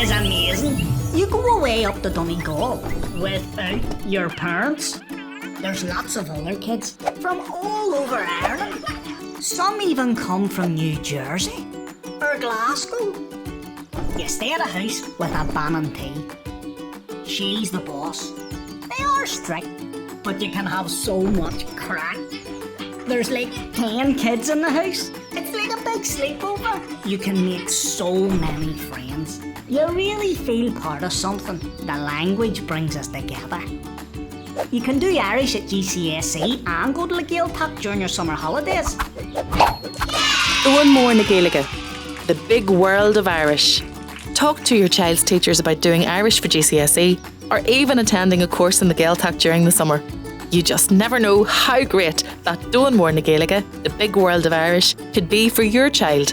is amazing. You go away up to Donegal without your parents. There's lots of other kids from all over Ireland. Some even come from New Jersey or Glasgow. You stay at a house with a Bannon tea. She's the boss. They are strict, but you can have so much crack. There's like 10 kids in the house. It's like a big sleepover. You can make so many friends. You really feel part of something. The language brings us together. You can do Irish at GCSE and go to the Gaeltacht during your summer holidays. Domhan Mór na Gaeilge, the big world of Irish. Talk to your child's teachers about doing Irish for GCSE or even attending a course in the Gaeltacht during the summer. You just never know how great that Domhan Mór na Gaeilge, the big world of Irish, could be for your child.